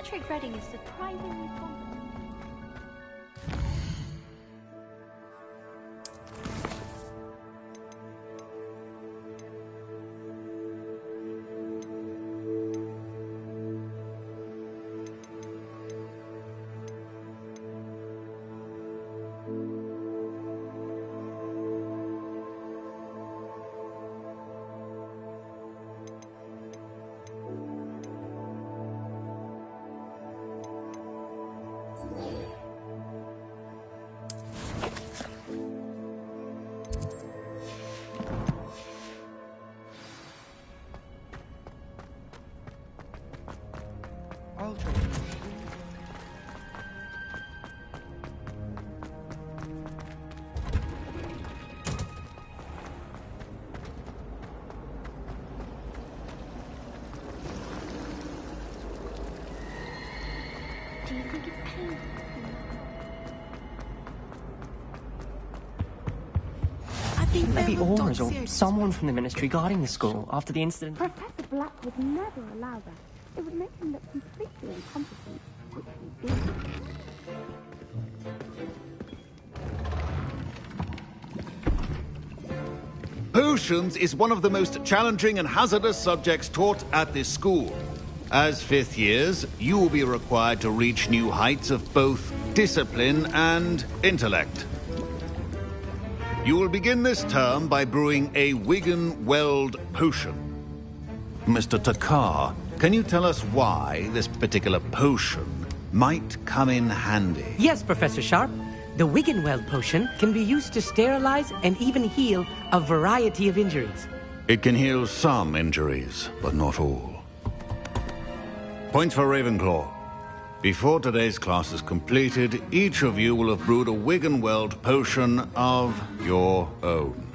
Bellatrix Redding is surprisingly confident. I'll try. Do you think it's painful? I think Maybe Aurors or someone from the Ministry guarding the school after the incident. Professor Black would never allow that. It would make him look completely incompetent, which he did. Potions is one of the most challenging and hazardous subjects taught at this school. As fifth years, you will be required to reach new heights of both discipline and intellect. You will begin this term by brewing a Wigan-Weld potion. Mr. Takar, can you tell us why this particular potion might come in handy? Yes, Professor Sharp. The Wiggenweld potion can be used to sterilize and even heal a variety of injuries. It can heal some injuries, but not all. Points for Ravenclaw. Before today's class is completed, each of you will have brewed a Wiggenweld potion of your own.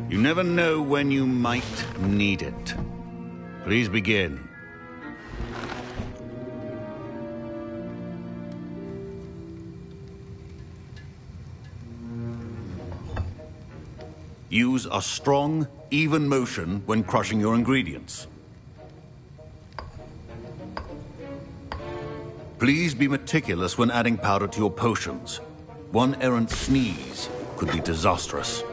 You never know when you might need it. Please begin. Use a strong, even motion when crushing your ingredients. Please be meticulous when adding powder to your potions. One errant sneeze could be disastrous.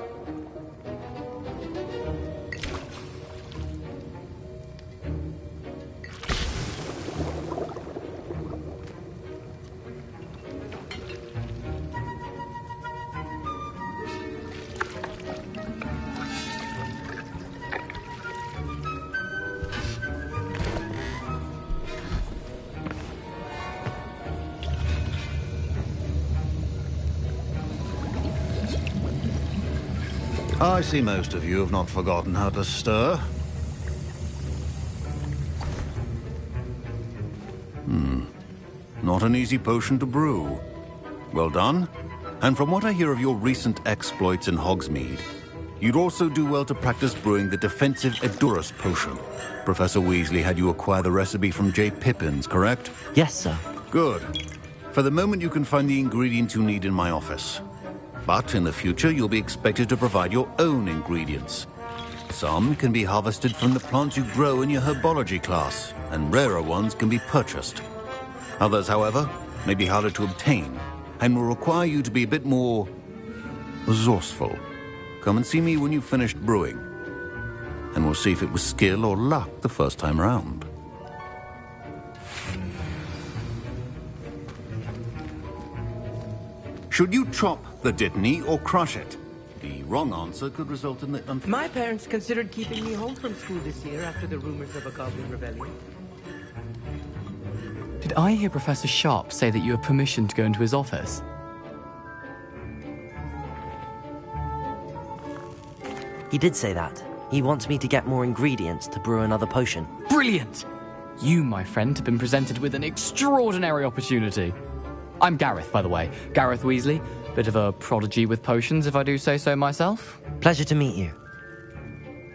I see most of you have not forgotten how to stir. Not an easy potion to brew. Well done. And from what I hear of your recent exploits in Hogsmeade, you'd also do well to practice brewing the defensive Edurus potion. Professor Weasley had you acquire the recipe from J. Pippins, correct? Yes, sir. Good. For the moment, you can find the ingredients you need in my office. But in the future, you'll be expected to provide your own ingredients. Some can be harvested from the plants you grow in your herbology class, and rarer ones can be purchased. Others, however, may be harder to obtain, and will require you to be a bit more resourceful. Come and see me when you've finished brewing, and we'll see if it was skill or luck the first time round. Should you chop the Dittany or crush it? The wrong answer could result in the... My parents considered keeping me home from school this year after the rumors of a goblin rebellion. Did I hear Professor Sharp say that you have permission to go into his office? He did say that. He wants me to get more ingredients to brew another potion. Brilliant! You, my friend, have been presented with an extraordinary opportunity. I'm Gareth, by the way. Gareth Weasley. Bit of a prodigy with potions, if I do say so myself. Pleasure to meet you.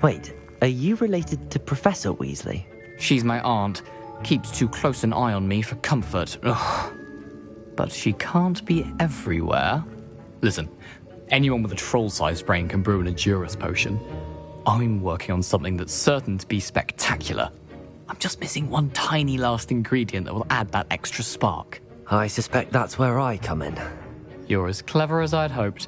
Wait, are you related to Professor Weasley? She's my aunt. Keeps too close an eye on me for comfort. Ugh. But she can't be everywhere. Listen, anyone with a troll-sized brain can brew an Edurus potion. I'm working on something that's certain to be spectacular. I'm just missing one tiny last ingredient that will add that extra spark. I suspect that's where I come in. You're as clever as I'd hoped.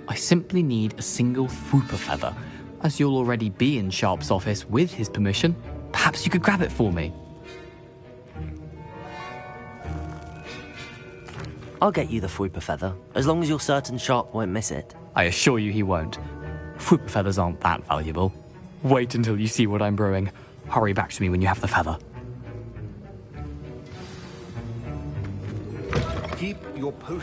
I simply need a single Fwooper feather. As you'll already be in Sharp's office with his permission, perhaps you could grab it for me. I'll get you the Fwooper feather, as long as you're certain Sharp won't miss it. I assure you he won't. Fwooper feathers aren't that valuable. Wait until you see what I'm brewing. Hurry back to me when you have the feather. Keep your potion.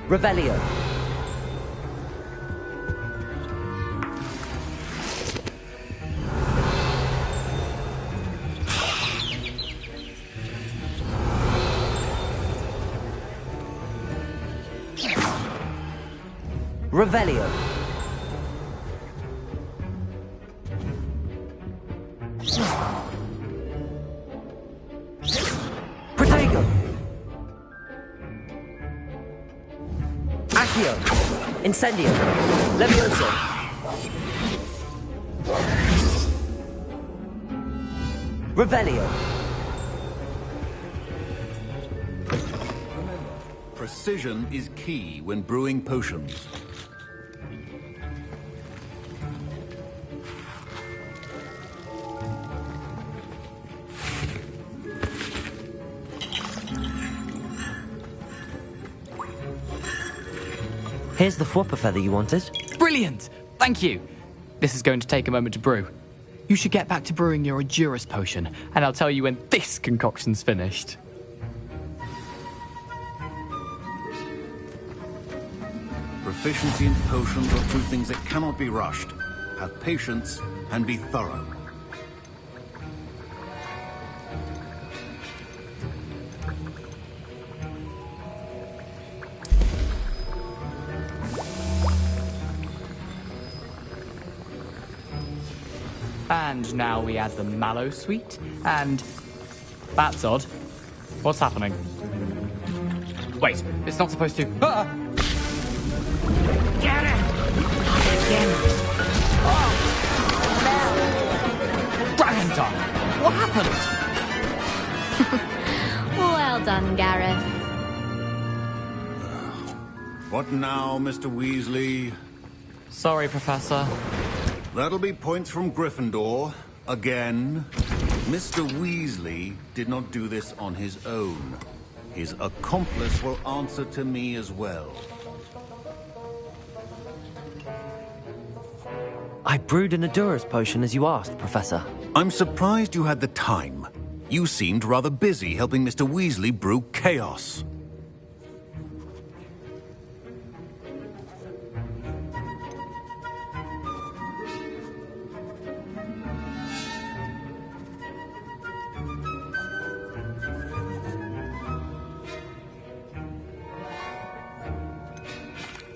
Revelio. Revelio. Protego. Accio. Incendio. Levioso. Revelio. Precision is key when brewing potions. Here's the Fwooper feather you wanted. Brilliant! Thank you! This is going to take a moment to brew. You should get back to brewing your Endurus potion, and I'll tell you when this concoction's finished. Proficiency and potions are two things that cannot be rushed. Have patience and be thorough. And now we add the mallow sweet, and... That's odd. What's happening? Wait, it's not supposed to... Ah! Get it! Again. Dragon Tongue! What happened? Well done, Gareth. What now, Mr. Weasley? Sorry, Professor. That'll be points from Gryffindor. Again. Mr. Weasley did not do this on his own. His accomplice will answer to me as well. I brewed an Endurus potion as you asked, Professor. I'm surprised you had the time. You seemed rather busy helping Mr. Weasley brew chaos.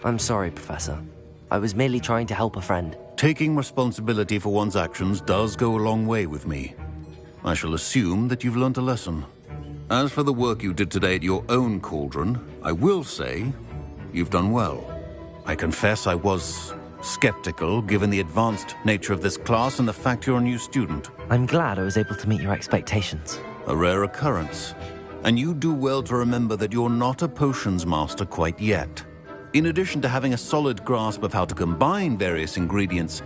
I'm sorry, Professor. I was merely trying to help a friend. Taking responsibility for one's actions does go a long way with me. I shall assume that you've learnt a lesson. As for the work you did today at your own cauldron, I will say you've done well. I confess I was skeptical, given the advanced nature of this class and the fact you're a new student. I'm glad I was able to meet your expectations. A rare occurrence. And you do well to remember that you're not a potions master quite yet. In addition to having a solid grasp of how to combine various ingredients,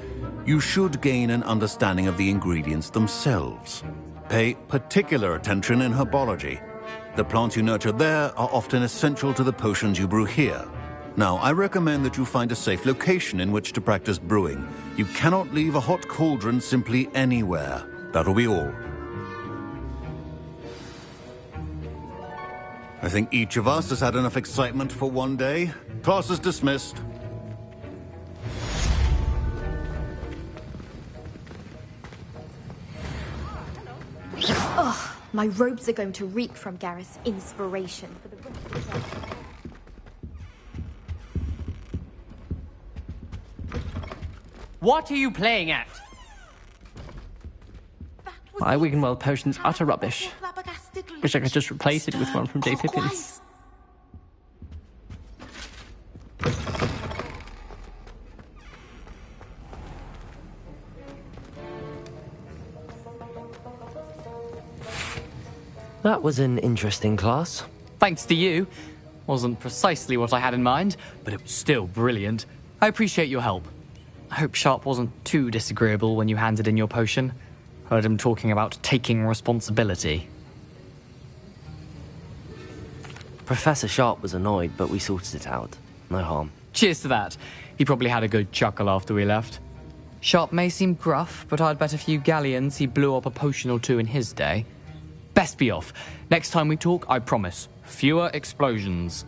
you should gain an understanding of the ingredients themselves. Pay particular attention in herbology. The plants you nurture there are often essential to the potions you brew here. Now, I recommend that you find a safe location in which to practice brewing. You cannot leave a hot cauldron simply anywhere. That'll be all. I think each of us has had enough excitement for one day. Class is dismissed. My robes are going to reek from Gareth's inspiration for the rest of the day. What are you playing at? My Wiggenweld potion's utter rubbish. Wish I could just replace it with one from J. Pippin's. That was an interesting class. Thanks to you. Wasn't precisely what I had in mind, but it was still brilliant. I appreciate your help. I hope Sharp wasn't too disagreeable when you handed in your potion. Heard him talking about taking responsibility. Professor Sharp was annoyed, but we sorted it out. No harm. Cheers to that. He probably had a good chuckle after we left. Sharp may seem gruff, but I'd bet a few galleons he blew up a potion or two in his day. Best be off. Next time we talk, I promise, fewer explosions.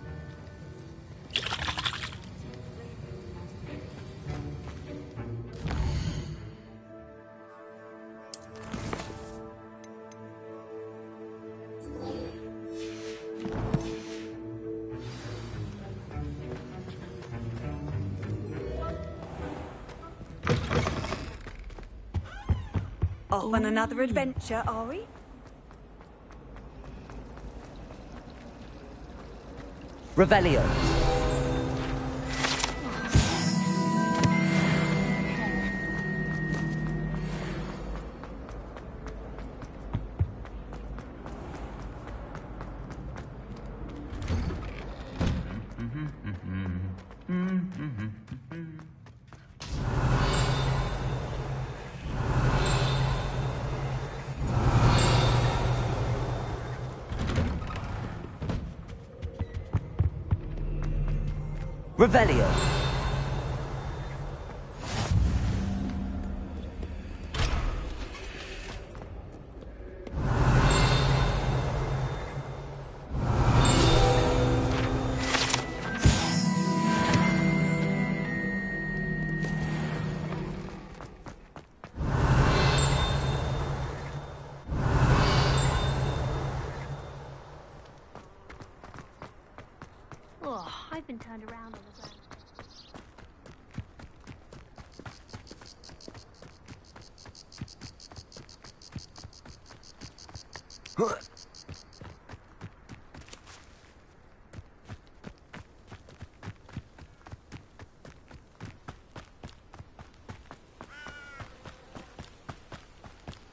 Off on another adventure, are we? Revelio. Revelio. Oh, I've been turned around on the ground.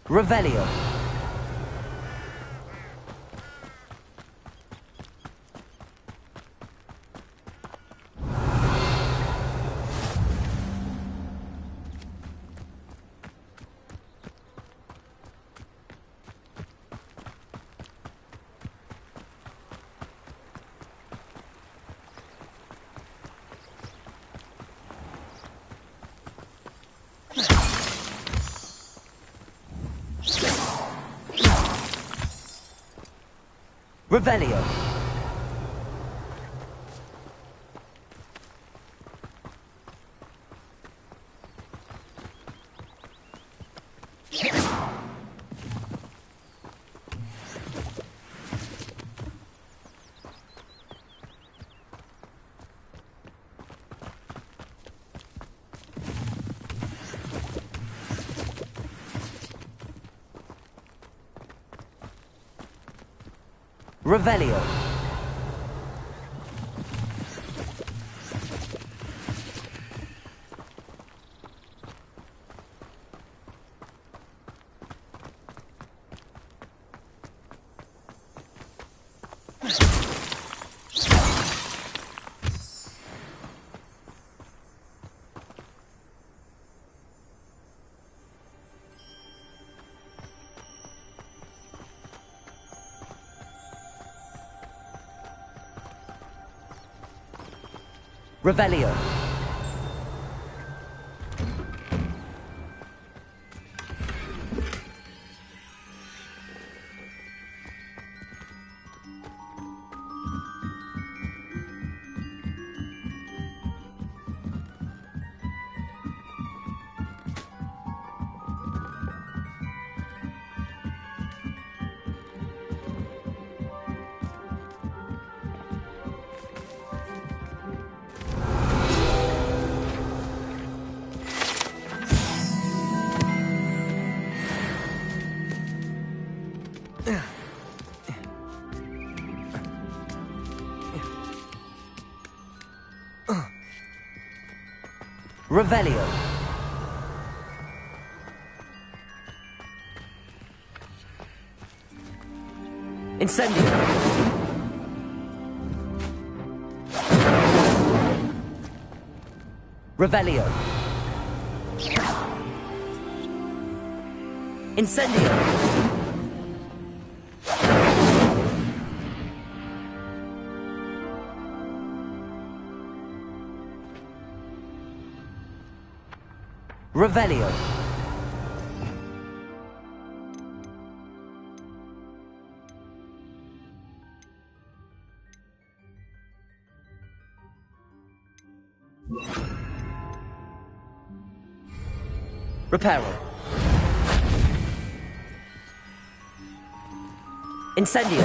Revelio. Revelio. Revelio. Revelio. Revelio. Incendio. Revelio. Incendio. Revelio. Reparo. Incendio.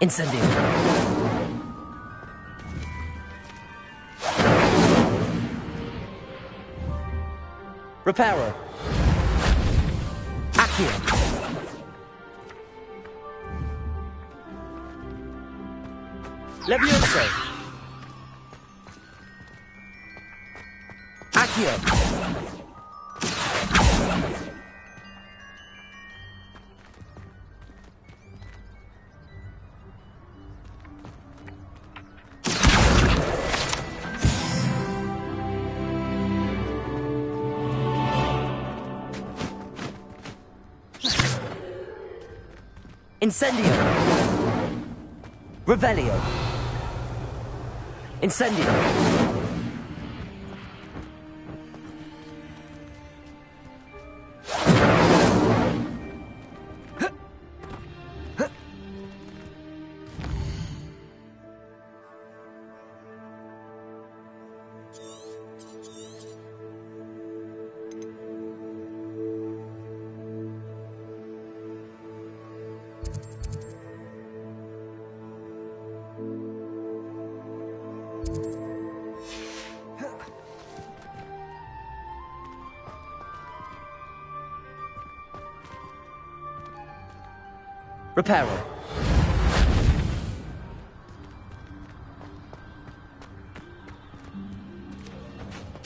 Incendio. Reparo. Accio. Levioso. Accio. Incendio. Revelio. Incendio. Reparo.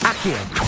Accio.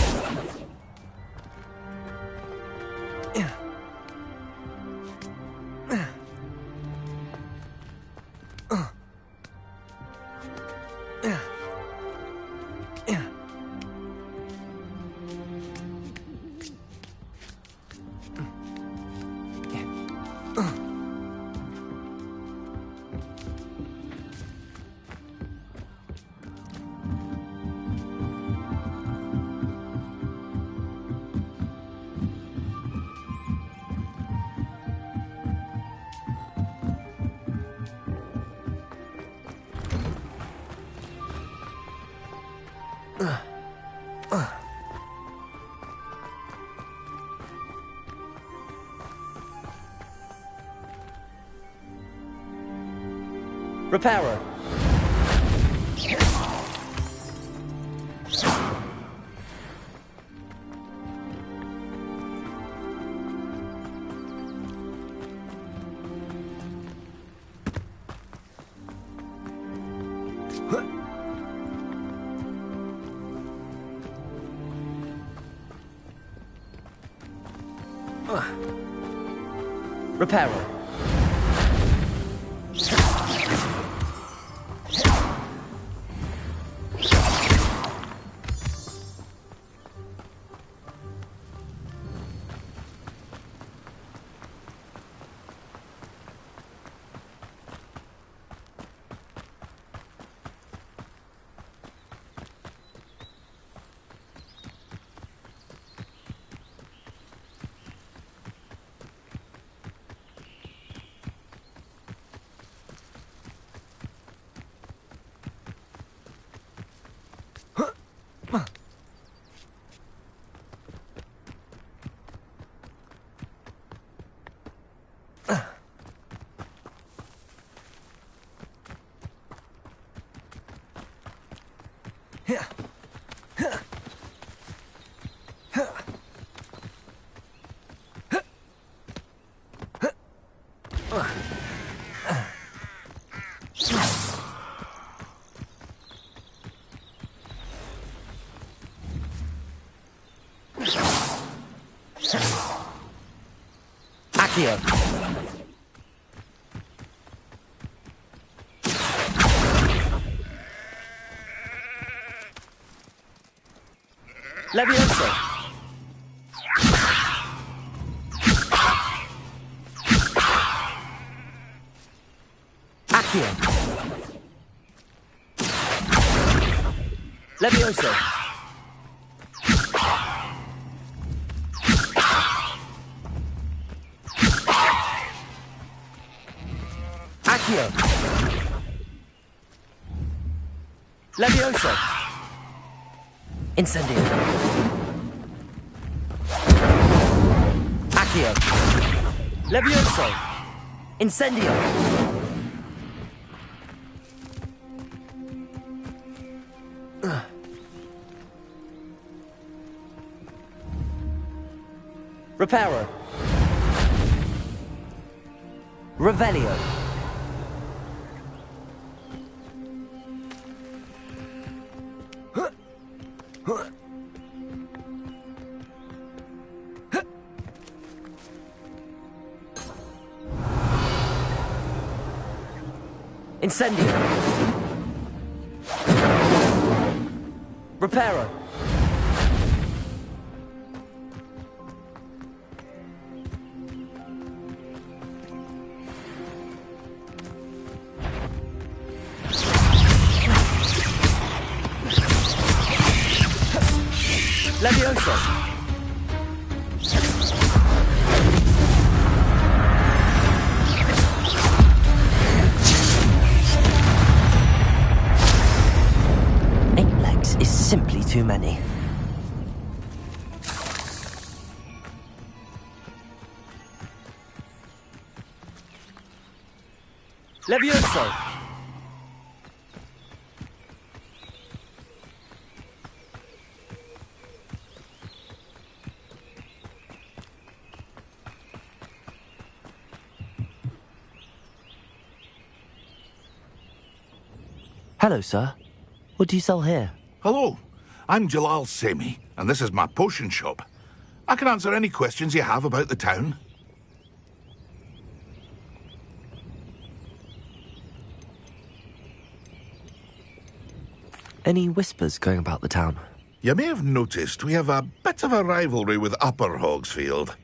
Reparo. Reparo. Accio. Levioso. Accio. Levioso. Accio. Levioso. Incendio. Accio. Levioso. Incendio. Reparo. Revelio. Incendio. Reparo. Levioso. Is simply too many. Levioso! Hello, sir. What do you sell here? Hello, I'm Jalal Semi, and this is my potion shop. I can answer any questions you have about the town. Any whispers going about the town? You may have noticed we have a bit of a rivalry with Upper Hogsfield.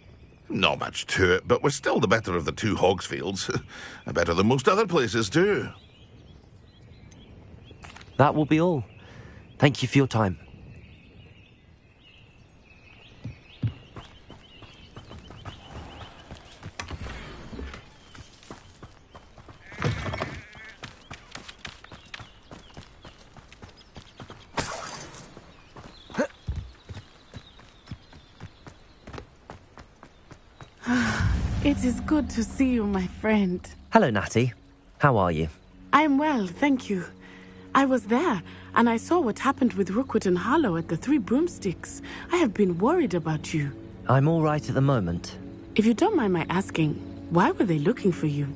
Not much to it, but we're still the better of the two Hogsfields. Better than most other places, too. That will be all. Thank you for your time. It is good to see you, my friend. Hello, Natty. How are you? I'm well, thank you. I was there, and I saw what happened with Rookwood and Harlow at the Three Broomsticks. I have been worried about you. I'm all right at the moment. If you don't mind my asking, why were they looking for you?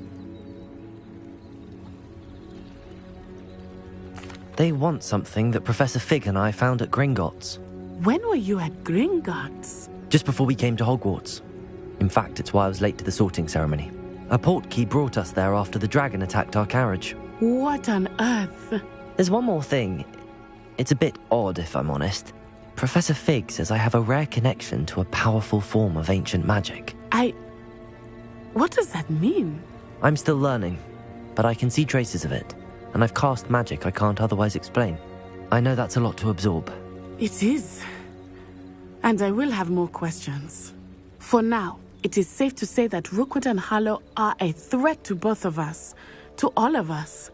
They want something that Professor Fig and I found at Gringotts. When were you at Gringotts? Just before we came to Hogwarts. In fact, it's why I was late to the sorting ceremony. A portkey brought us there after the dragon attacked our carriage. What on earth? There's one more thing. It's a bit odd, if I'm honest. Professor Fig says I have a rare connection to a powerful form of ancient magic. What does that mean? I'm still learning, but I can see traces of it, and I've cast magic I can't otherwise explain. I know that's a lot to absorb. It is. And I will have more questions. For now, it is safe to say that Rookwood and Harlow are a threat to both of us, to all of us.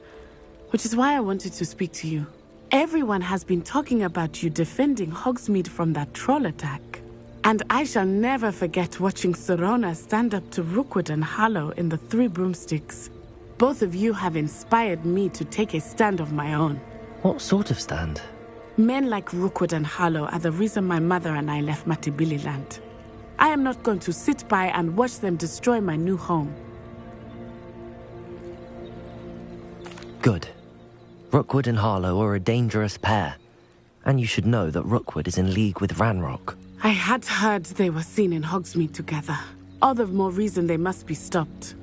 Which is why I wanted to speak to you. Everyone has been talking about you defending Hogsmeade from that troll attack. And I shall never forget watching Serona stand up to Rookwood and Harlow in the Three Broomsticks. Both of you have inspired me to take a stand of my own. What sort of stand? Men like Rookwood and Harlow are the reason my mother and I left Matibili-land. I am not going to sit by and watch them destroy my new home. Good. Rookwood and Harlow are a dangerous pair. And you should know that Rookwood is in league with Ranrock. I had heard they were seen in Hogsmeade together. All the more reason they must be stopped.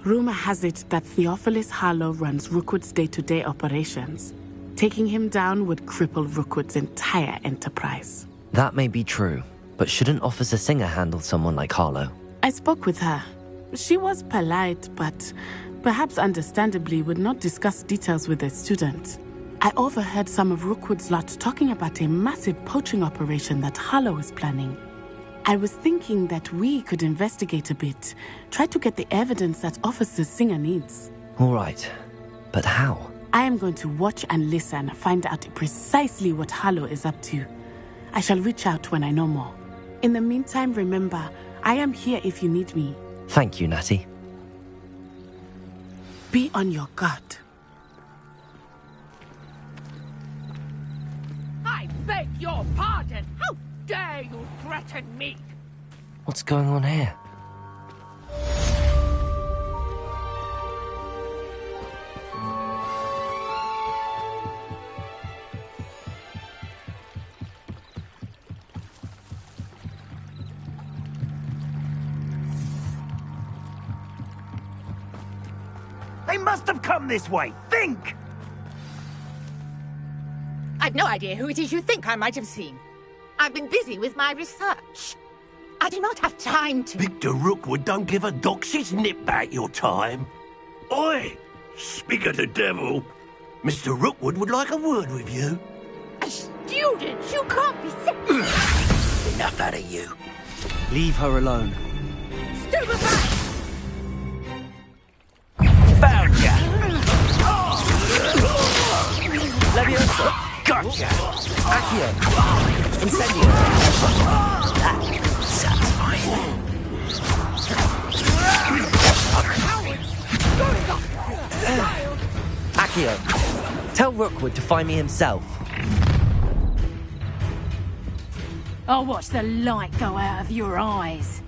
Rumor has it that Theophilus Harlow runs Rookwood's day-to-day operations. Taking him down would cripple Rookwood's entire enterprise. That may be true, but shouldn't Officer Singer handle someone like Harlow? I spoke with her. She was polite, but perhaps understandably would not discuss details with a student. I overheard some of Rookwood's lot talking about a massive poaching operation that Harlow is planning. I was thinking that we could investigate a bit, try to get the evidence that Officer Singer needs. All right, but how? I am going to watch and listen, find out precisely what Harlow is up to. I shall reach out when I know more. In the meantime, remember, I am here if you need me. Thank you, Natty. Be on your guard. I beg your pardon! How dare you threaten me? What's going on here? They must have come this way. Think! I've no idea who it is you think I might have seen. I've been busy with my research. I do not have time to... Victor Rookwood don't give a doxy's nip back your time. Oi! Speak of the devil. Mr. Rookwood would like a word with you. A student? You can't be sick. Enough out of you. Leave her alone. Stupefy! Found ya! Leviosa! Gotcha! Accio! Incendio! Satisfying. Accio! Tell Rookwood to find me himself. I'll watch the light go out of your eyes.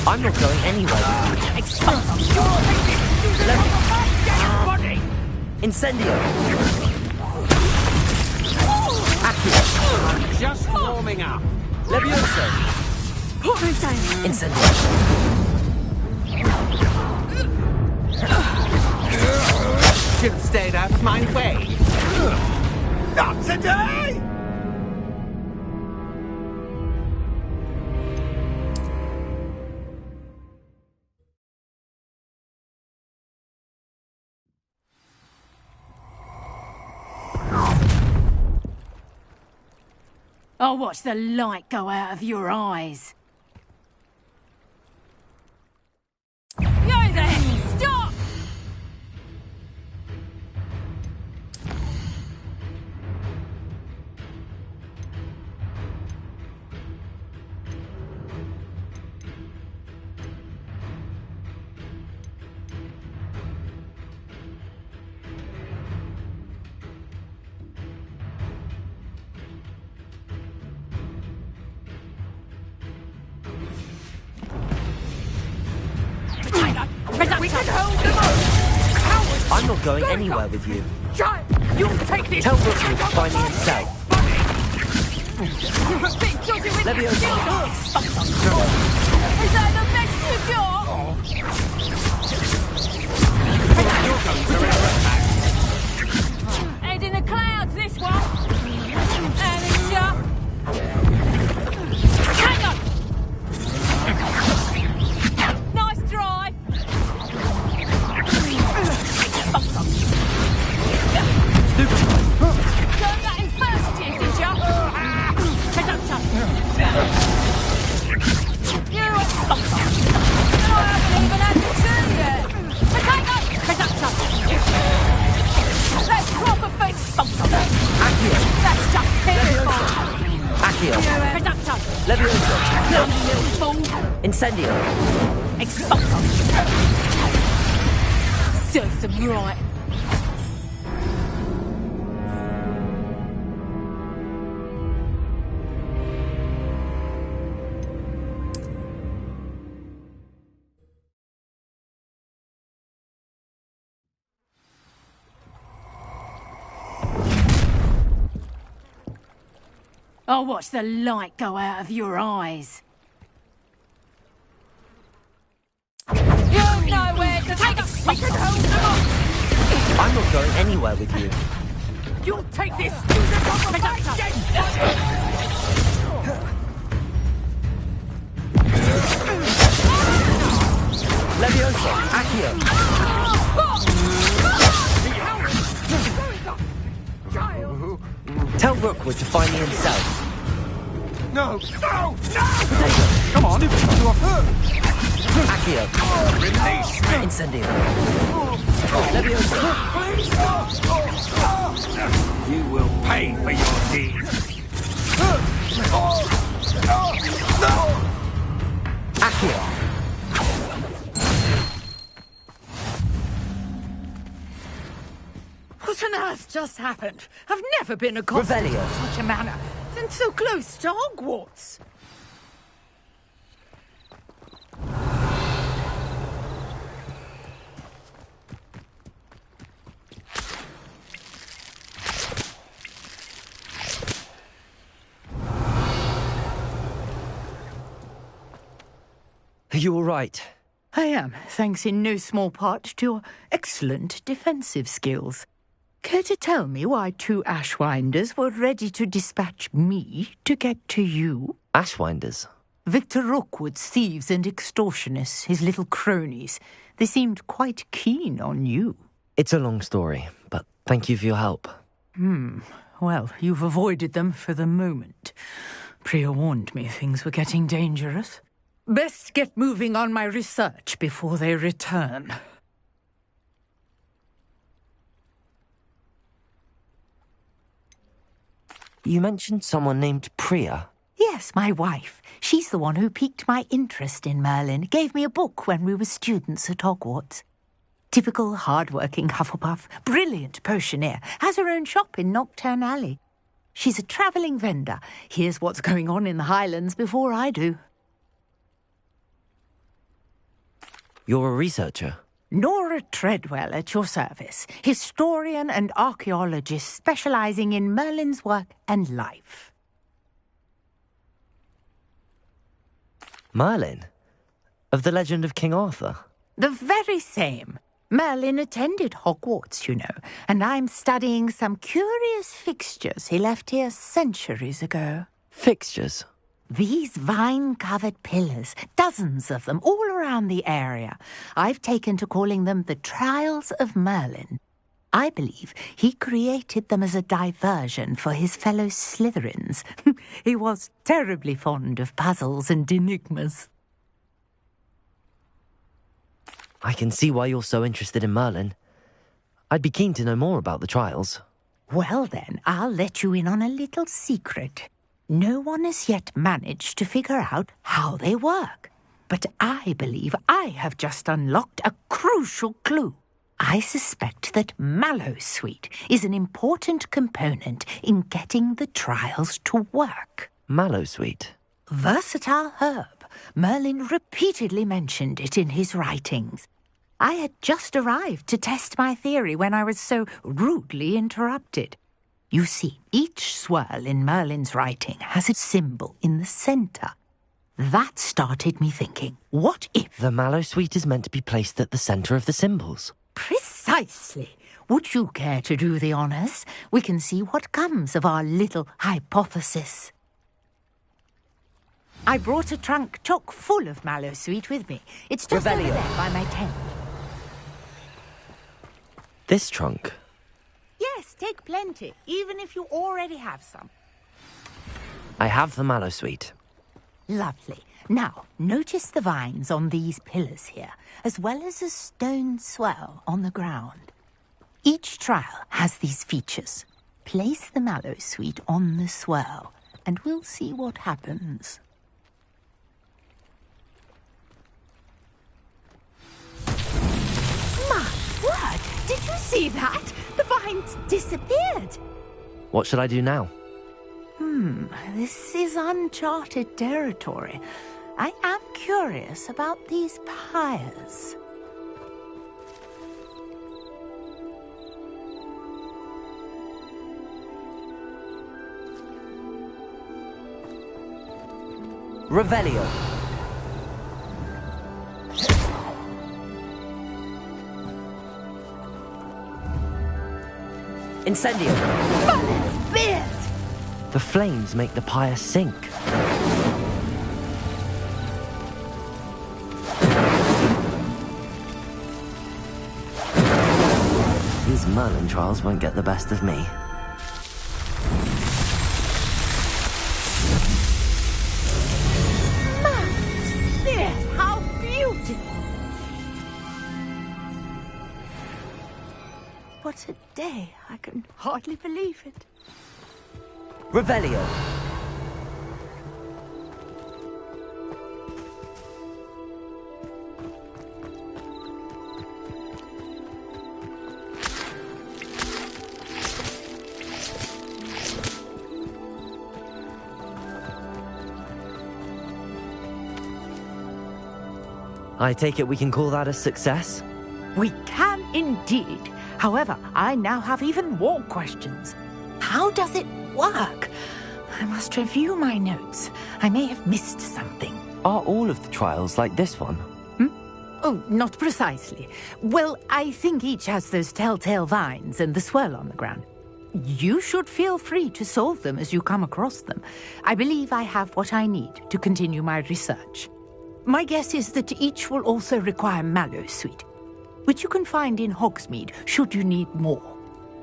I'm not going anywhere. Incendio! I'm just warming up. Levioso! Incendio! Should have stayed out of my way. Not today! I'll watch the light go out of your eyes. You there! Stop! I'm not going anywhere with you. You'll take this. Tell Rookwood to find me himself. Leviosa! Is that the best you got? Head in the clouds, this one. And it's shut. Hang on. Nice drive. Learned that in first year, did ya? Head up, Chuck. You I haven't even had the two yet. Potato! Head up, Chuck. Let's drop a face. Accio! That's just pitiful. Accio! Head up, Chuck. Leviosa! Bloody little fool. Incendio! Expulso. Serves them right. I'll watch the light go out of your eyes. You know where to take a wicked home. I'm not going anywhere with you. You'll take this to the conversation! Leviosa, Accio. Tell Rookwood to find me himself. No! No! No! Come on. Stupid, you are hurt. Accio. Release me! Incendio. Leviosa. You will pay for your deeds. Accio. What on earth just happened? I've never been accosted in such a manner, and so close to Hogwarts. Are you all right? I am, thanks in no small part to your excellent defensive skills. Care to tell me why 2 Ashwinders were ready to dispatch me to get to you? Ashwinders? Victor Rookwood's thieves and extortionists, his little cronies. They seemed quite keen on you. It's a long story, but thank you for your help. Well, you've avoided them for the moment. Priya warned me things were getting dangerous. Best get moving on my research before they return. You mentioned someone named Priya. Yes, my wife. She's the one who piqued my interest in Merlin. Gave me a book when we were students at Hogwarts. Typical hard-working Hufflepuff. Brilliant potioneer. Has her own shop in Knockturn Alley. She's a travelling vendor. Hears what's going on in the Highlands before I do. You're a researcher? Nora Treadwell at your service. Historian and archaeologist specialising in Merlin's work and life. Merlin? Of the legend of King Arthur? The very same. Merlin attended Hogwarts, you know, and I'm studying some curious fixtures he left here centuries ago. Fixtures? These vine-covered pillars, dozens of them, all around the area. I've taken to calling them the Trials of Merlin. I believe he created them as a diversion for his fellow Slytherins. He was terribly fond of puzzles and enigmas. I can see why you're so interested in Merlin. I'd be keen to know more about the trials. Well then, I'll let you in on a little secret. No one has yet managed to figure out how they work. But I believe I have just unlocked a crucial clue. I suspect that Mallowsweet is an important component in getting the trials to work. Mallowsweet? Versatile herb. Merlin repeatedly mentioned it in his writings. I had just arrived to test my theory when I was so rudely interrupted. You see, each swirl in Merlin's writing has a symbol in the centre. That started me thinking, what if... The Mallowsweet is meant to be placed at the centre of the symbols. Precisely. Would you care to do the honours? We can see what comes of our little hypothesis. I brought a trunk chock full of Mallowsweet with me. It's just over there by my tent. This trunk? Yes, take plenty, even if you already have some. I have the Mallowsweet. Lovely. Now, notice the vines on these pillars here, as well as a stone swell on the ground. Each trial has these features. Place the Mallowsweet on the swell, and we'll see what happens. My word! Did you see that? The vines disappeared. What should I do now? This is uncharted territory. I am curious about these pyres. Revelio. Incendio. The flames make the pyre sink. These Merlin trials won't get the best of me. How beautiful! What a day. I can hardly believe it. Revelio. I take it we can call that a success? We can indeed. However, I now have even more questions. How does it work? I must review my notes. I may have missed something. Are all of the trials like this one? Oh, not precisely. Well, I think each has those telltale vines and the swirl on the ground. You should feel free to solve them as you come across them. I believe I have what I need to continue my research. My guess is that each will also require Mallowsweet, which you can find in Hogsmeade should you need more.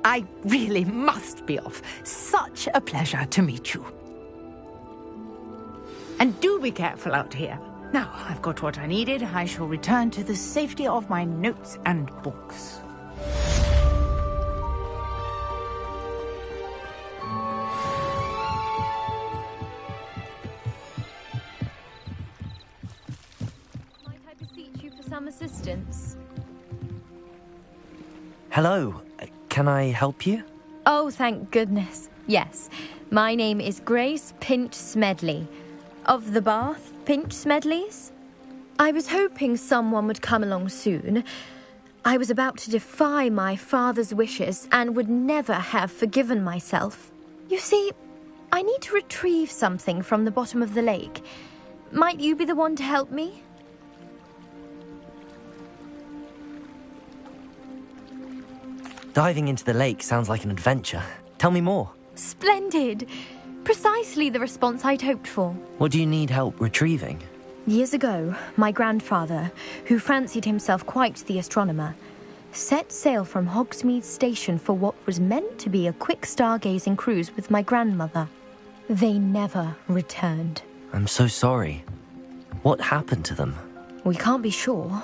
I really must be off. Such a pleasure to meet you. And do be careful out here. Now, I've got what I needed. I shall return to the safety of my notes and books. Might I beseech you for some assistance? Hello. Can I help you? Oh, thank goodness. Yes. My name is Grace Pinch Smedley. Of the Bath Pinch Smedleys? I was hoping someone would come along soon. I was about to defy my father's wishes and would never have forgiven myself. You see, I need to retrieve something from the bottom of the lake. Might you be the one to help me? Diving into the lake sounds like an adventure. Tell me more. Splendid! Precisely the response I'd hoped for. What do you need help retrieving? Years ago, my grandfather, who fancied himself quite the astronomer, set sail from Hogsmeade Station for what was meant to be a quick stargazing cruise with my grandmother. They never returned. I'm so sorry. What happened to them? We can't be sure.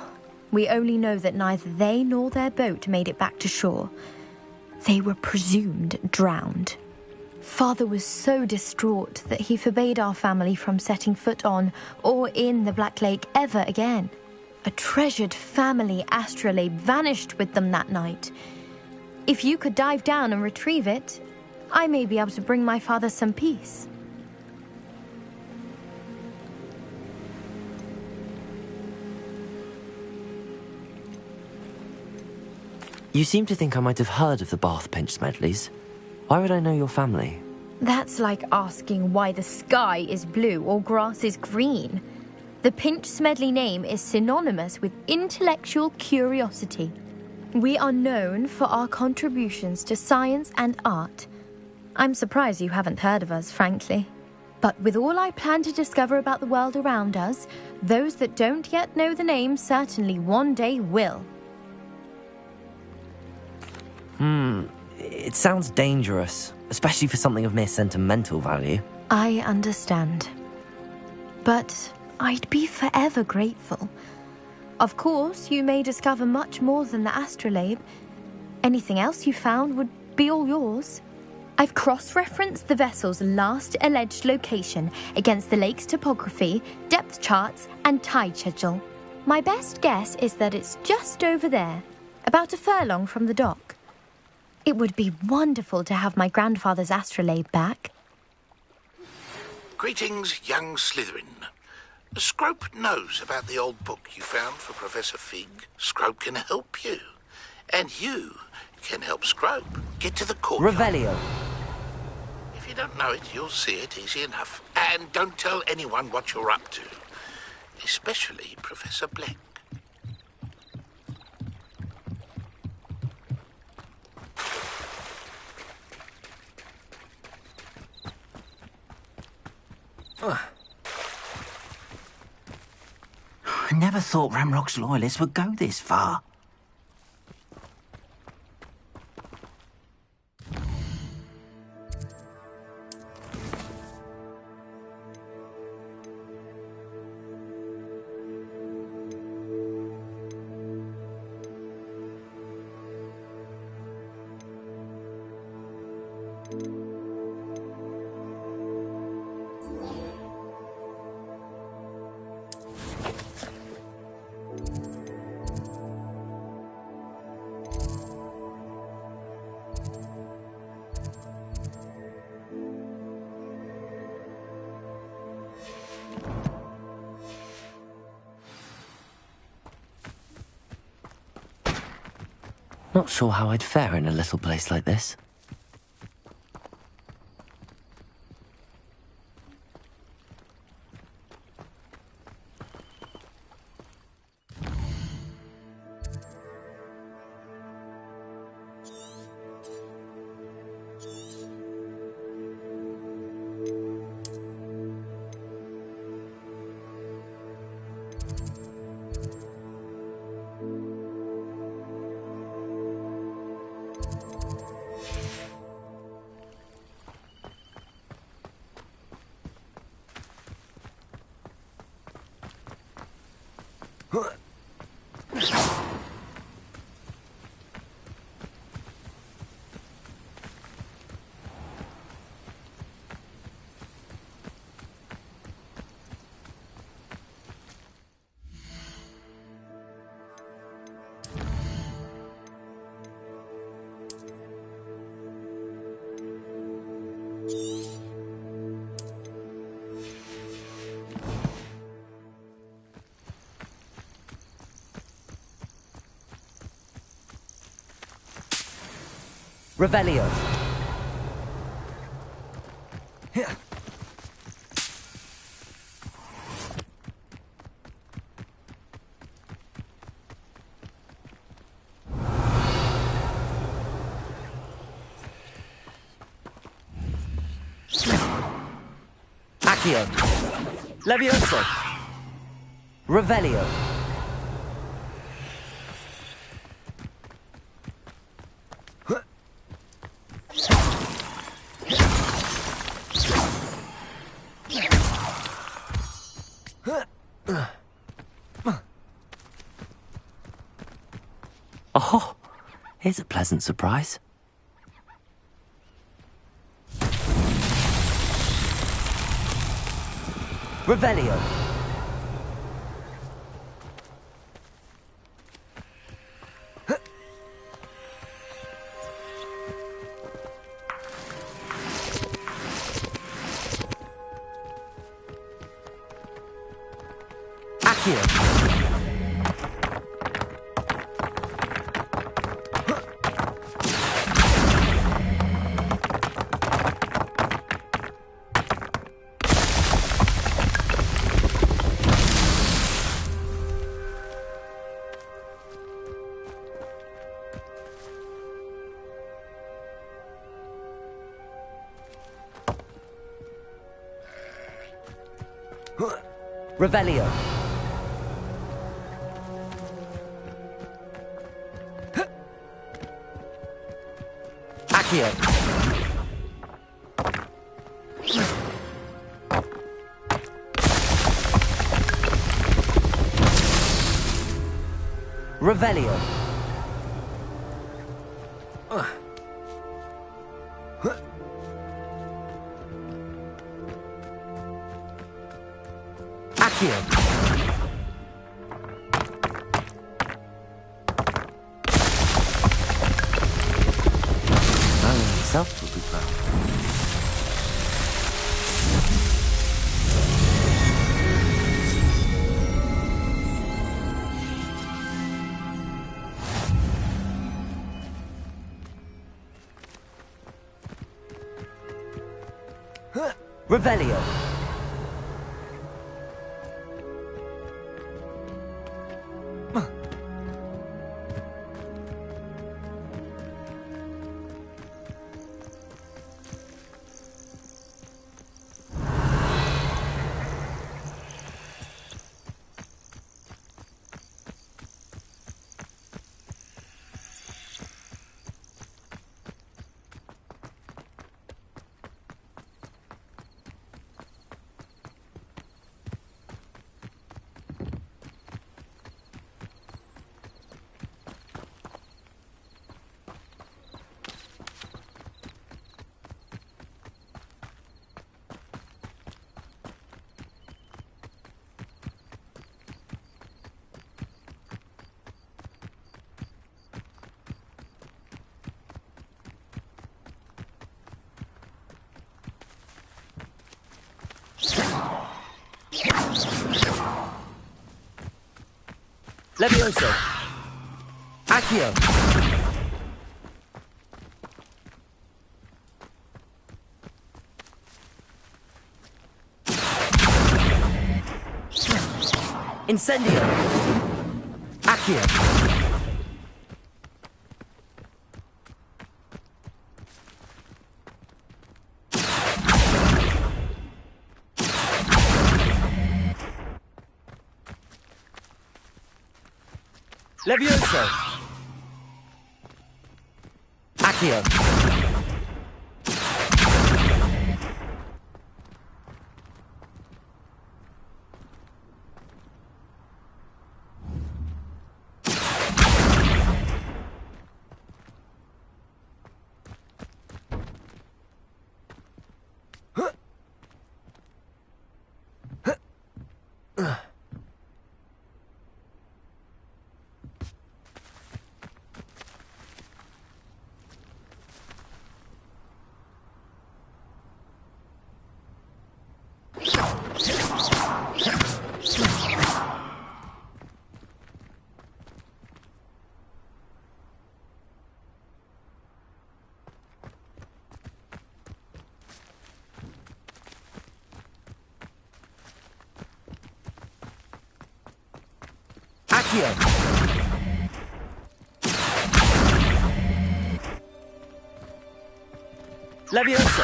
We only know that neither they nor their boat made it back to shore. They were presumed drowned. Father was so distraught that he forbade our family from setting foot on or in the Black Lake ever again. A treasured family astrolabe vanished with them that night. If you could dive down and retrieve it, I may be able to bring my father some peace. You seem to think I might have heard of the Bath Pinch Smedleys. Why would I know your family? That's like asking why the sky is blue or grass is green. The Pinch Smedley name is synonymous with intellectual curiosity. We are known for our contributions to science and art. I'm surprised you haven't heard of us, frankly. But with all I plan to discover about the world around us, those that don't yet know the name certainly one day will. It sounds dangerous, especially for something of mere sentimental value. I understand. But I'd be forever grateful. Of course, you may discover much more than the astrolabe. Anything else you found would be all yours. I've cross-referenced the vessel's last alleged location against the lake's topography, depth charts, and tide schedule. My best guess is that it's just over there, about a furlong from the dock. It would be wonderful to have my grandfather's astrolabe back. Greetings, young Slytherin. Scrope knows about the old book you found for Professor Fig. Scrope can help you. And you can help Scrope get to the courtyard. Revelio. If you don't know it, you'll see it easy enough. And don't tell anyone what you're up to. Especially Professor Blank. I never thought Ramrock's loyalists would go this far. Not sure how I'd fare in a little place like this. Revelio. Accio. Levioso. Revelio. Oh, here's a pleasant surprise. Revelio. Accio. Revelio. Accio. Revelio. Accio. Merlin himself will be proud. Revelio. Levioso. Accio. Incendio. Accio. Levioso. Accio. Accio. Levioso.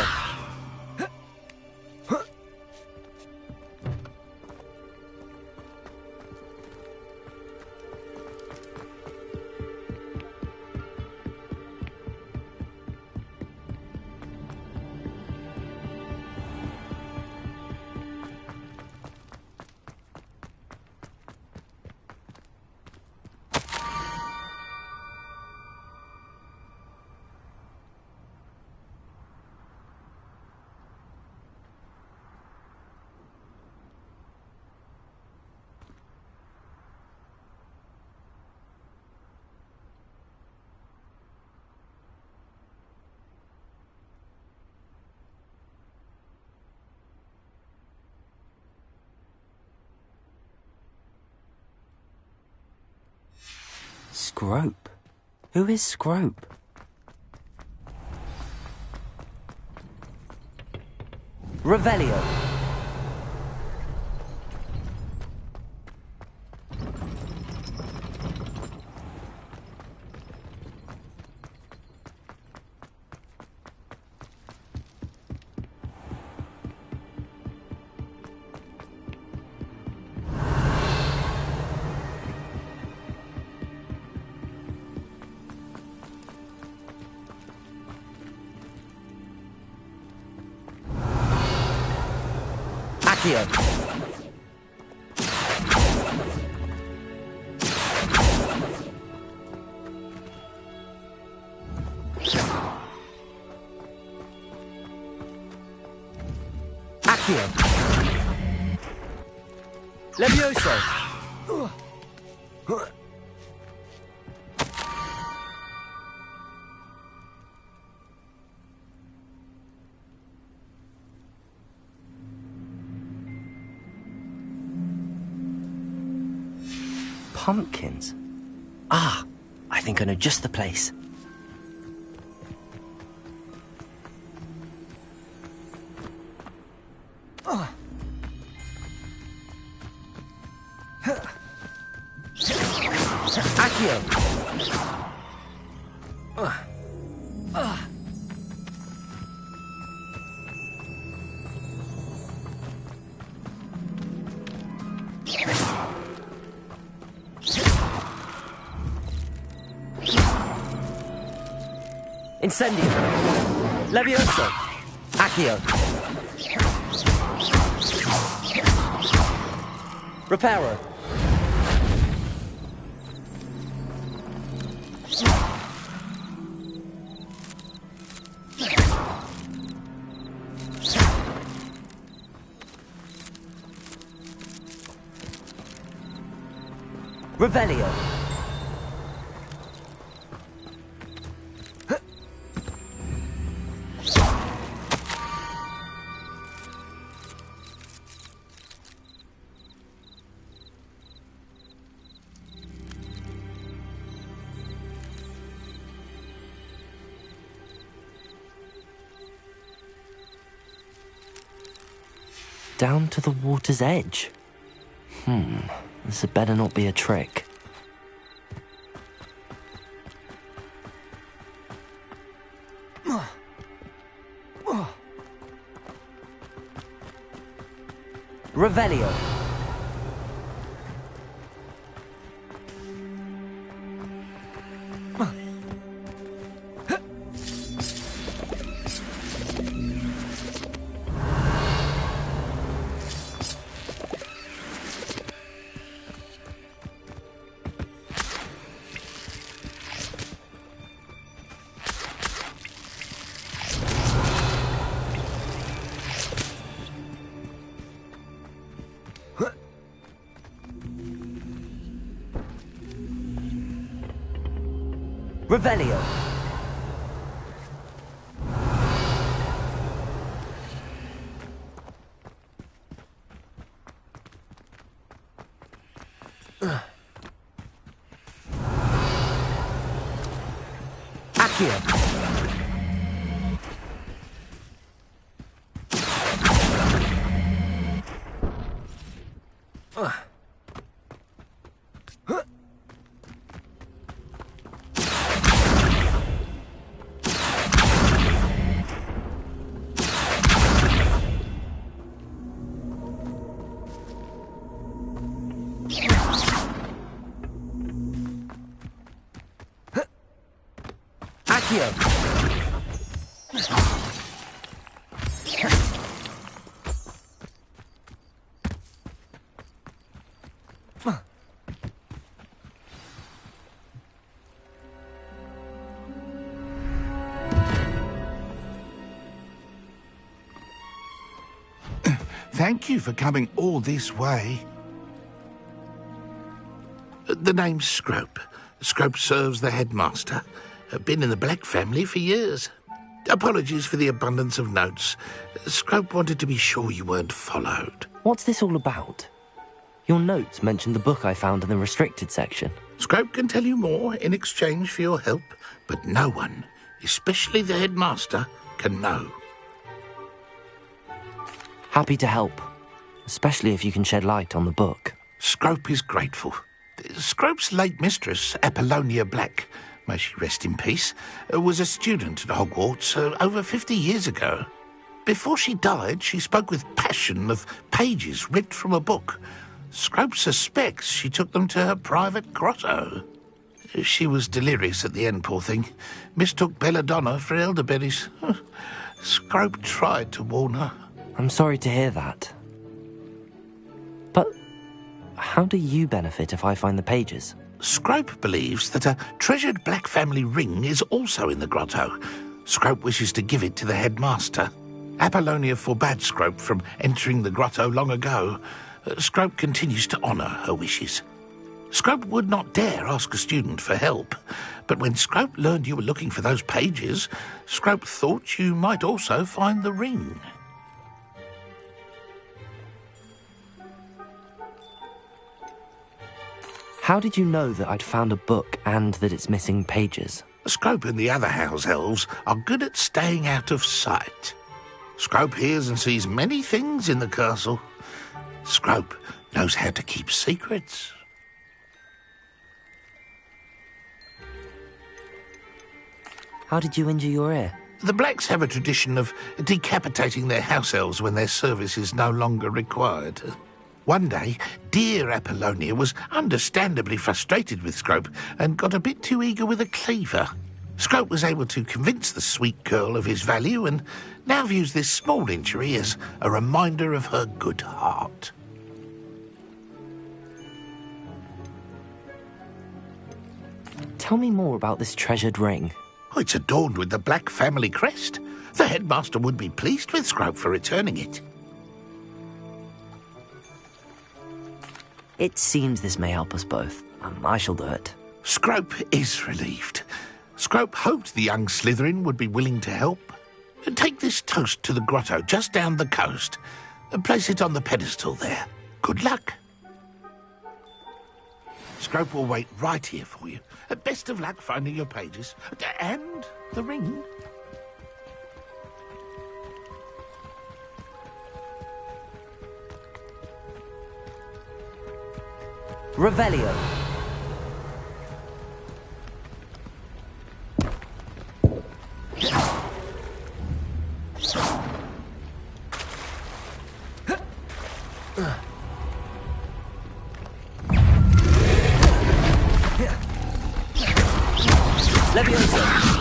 Scrope? Who is Scrope? Revelio. Accio. Accio. Levioso. Pumpkins? Ah, I think I know just the place. Accio. Incendio. Levioso. Accio. Reparo. Revelio. down to the water's edge. This had better not be a trick. Revelio. Revelio. Accio. Thank you for coming all this way. The name's Scrope. Scrope serves the headmaster. Been in the Black family for years. Apologies for the abundance of notes. Scrope wanted to be sure you weren't followed. What's this all about? Your notes mentioned the book I found in the restricted section. Scrope can tell you more in exchange for your help, but no one, especially the headmaster, can know. Happy to help, especially if you can shed light on the book. Scrope is grateful. Scrope's late mistress, Apollonia Black, may she rest in peace, was a student at Hogwarts over 50 years ago. Before she died, she spoke with passion of pages ripped from a book. Scrope suspects she took them to her private grotto. She was delirious at the end, poor thing. Mistook belladonna for elderberries. Scrope tried to warn her. I'm sorry to hear that. But how do you benefit if I find the pages? Scrope believes that a treasured Black family ring is also in the grotto. Scrope wishes to give it to the headmaster. Apollonia forbade Scrope from entering the grotto long ago. Scrope continues to honour her wishes. Scrope would not dare ask a student for help, but when Scrope learned you were looking for those pages, Scrope thought you might also find the ring. How did you know that I'd found a book and that it's missing pages? Scrope and the other house elves are good at staying out of sight. Scrope hears and sees many things in the castle. Scrope knows how to keep secrets. How did you injure your ear? The Blacks have a tradition of decapitating their house elves when their service is no longer required. One day, dear Apollonia was understandably frustrated with Scrope and got a bit too eager with a cleaver. Scrope was able to convince the sweet girl of his value and now views this small injury as a reminder of her good heart. Tell me more about this treasured ring. Oh, it's adorned with the Black family crest. The headmaster would be pleased with Scrope for returning it. It seems this may help us both. I shall do it. Scrope is relieved. Scrope hoped the young Slytherin would be willing to help. Take this toast to the grotto just down the coast and place it on the pedestal there. Good luck. Scrope will wait right here for you. Best of luck finding your pages. And the ring. Revelio. Leviosa.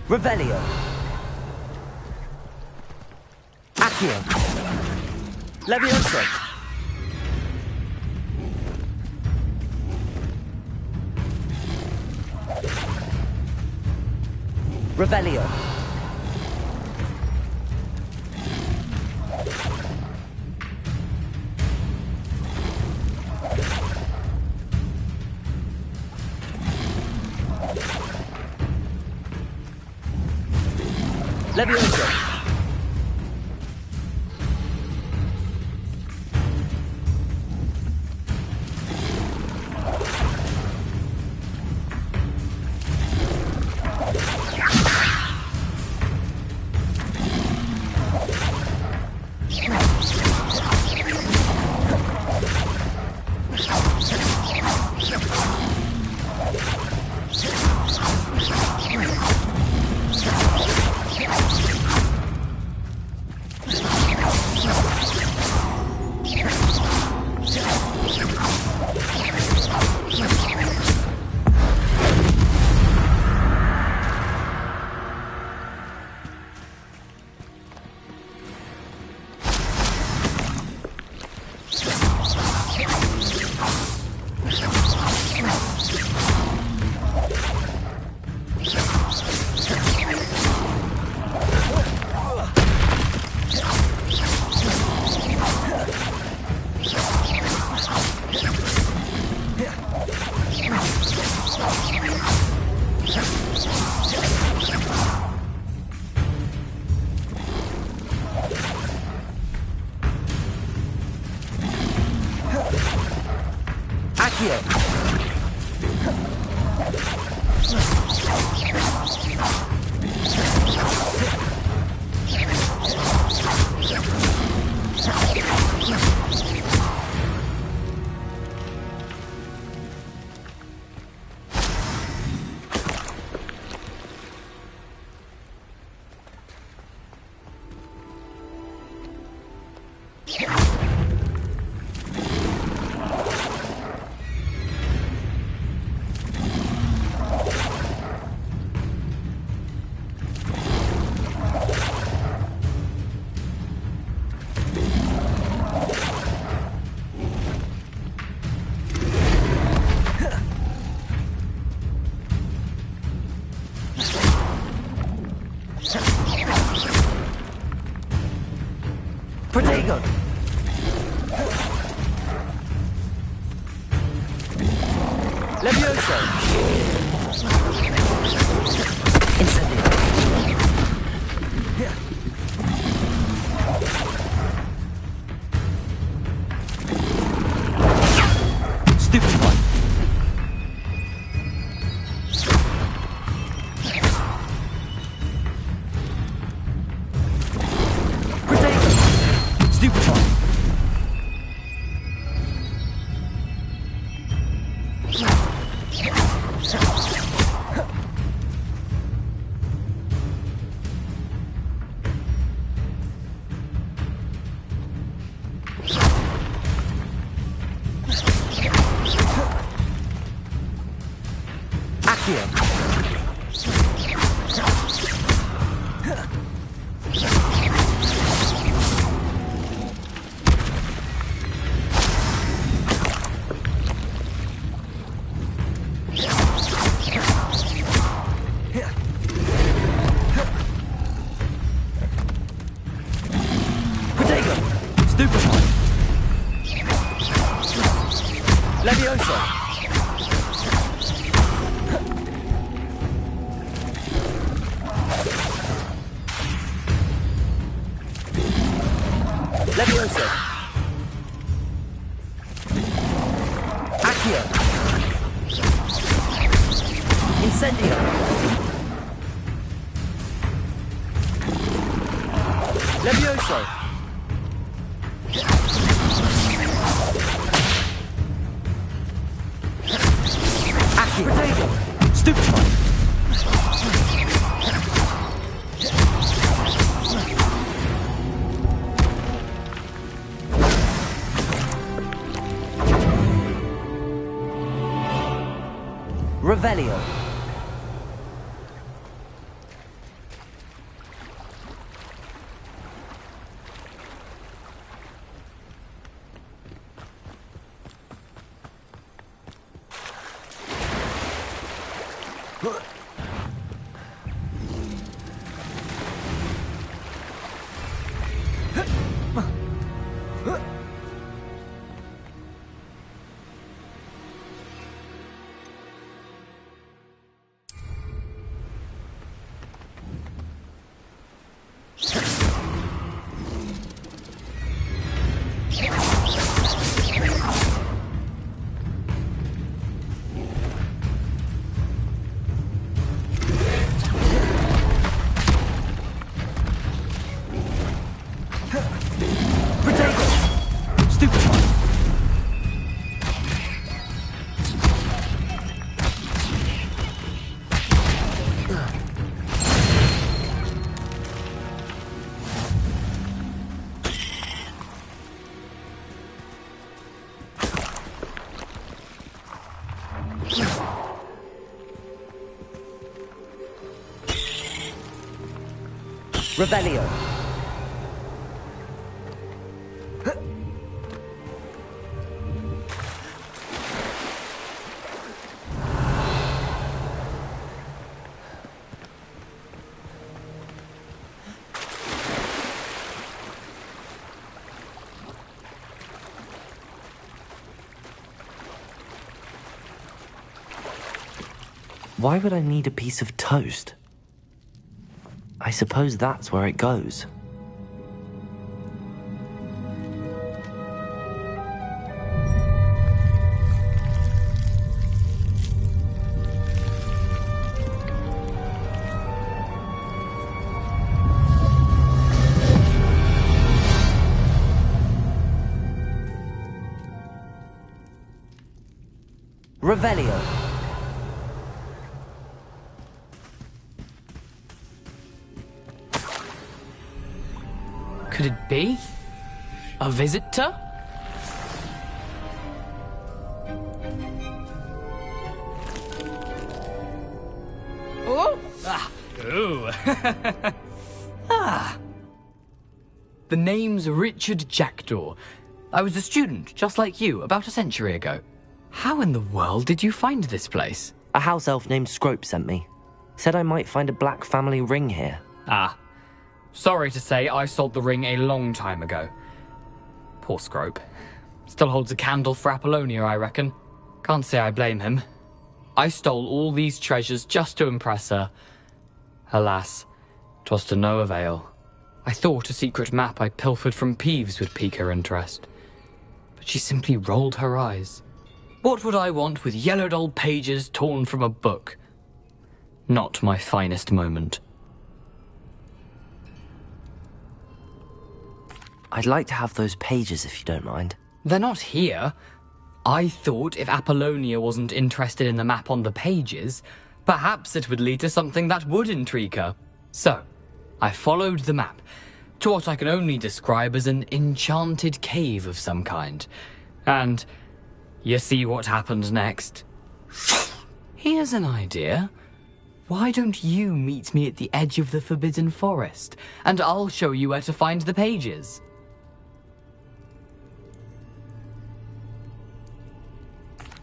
Revelio. Accio. Leviosa. Revelio. Leviosa. Protego. Leviosa. Incendio. Stupid one. Stupefy! Levioso! Levioso! Accio! Incendio! Levioso! Accio! Protego! Stupefy! Revelio. Revelio. Why would I need a piece of toast? I suppose that's where it goes. Revelio. Could it be? A visitor? Oh! Ah! Ooh! Ah! The name's Richard Jackdaw. I was a student, just like you, about a century ago. How in the world did you find this place? A house elf named Scrope sent me. Said I might find a black family ring here. Ah. Sorry to say, I sold the ring a long time ago. Poor Scrope. Still holds a candle for Apollonia, I reckon. Can't say I blame him. I stole all these treasures just to impress her. Alas, 'twas to no avail. I thought a secret map I pilfered from Peeves would pique her interest. But she simply rolled her eyes. What would I want with yellowed old pages torn from a book? Not my finest moment. I'd like to have those pages if you don't mind. They're not here. I thought if Apollonia wasn't interested in the map on the pages, perhaps it would lead to something that would intrigue her. So, I followed the map to what I can only describe as an enchanted cave of some kind. And you see what happened next? Here's an idea. Why don't you meet me at the edge of the Forbidden Forest, and I'll show you where to find the pages?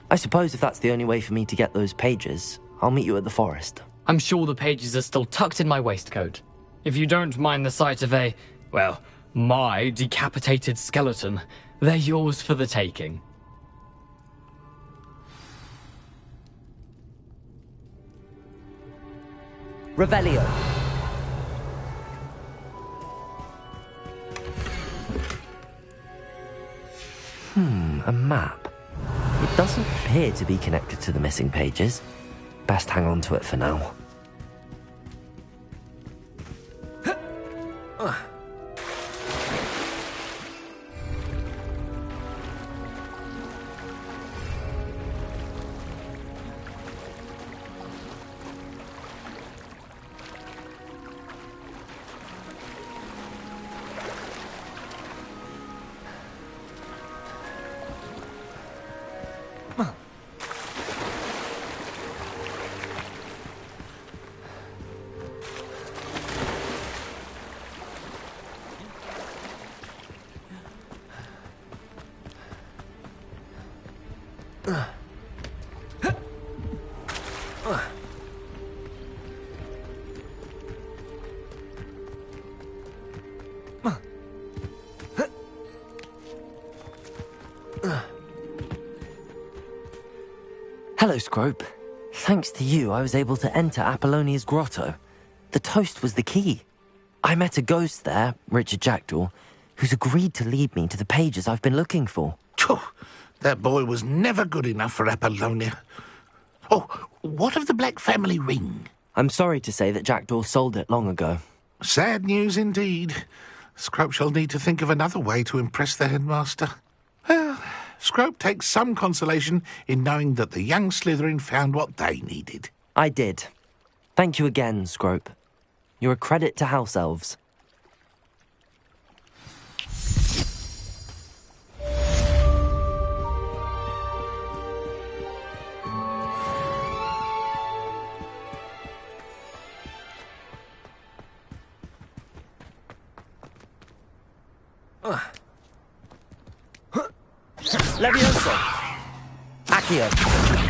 I suppose if that's the only way for me to get those pages, I'll meet you at the forest. I'm sure the pages are still tucked in my waistcoat. If you don't mind the sight of a, well, My decapitated skeleton. They're yours for the taking. Revelio. A map. It doesn't appear to be connected to the missing pages. Best hang on to it for now. Hello, Scrope. Thanks to you, I was able to enter Apollonia's grotto. The toast was the key. I met a ghost there, Richard Jackdaw, who's agreed to lead me to the pages I've been looking for. Phew, that boy was never good enough for Apollonia. Oh, what of the Black family ring? I'm sorry to say that Jackdaw sold it long ago. Sad news indeed. Scrope shall need to think of another way to impress the headmaster. Well, Scrope takes some consolation in knowing that the young Slytherin found what they needed. I did. Thank you again, Scrope. You're a credit to House Elves. Levioso! Accio!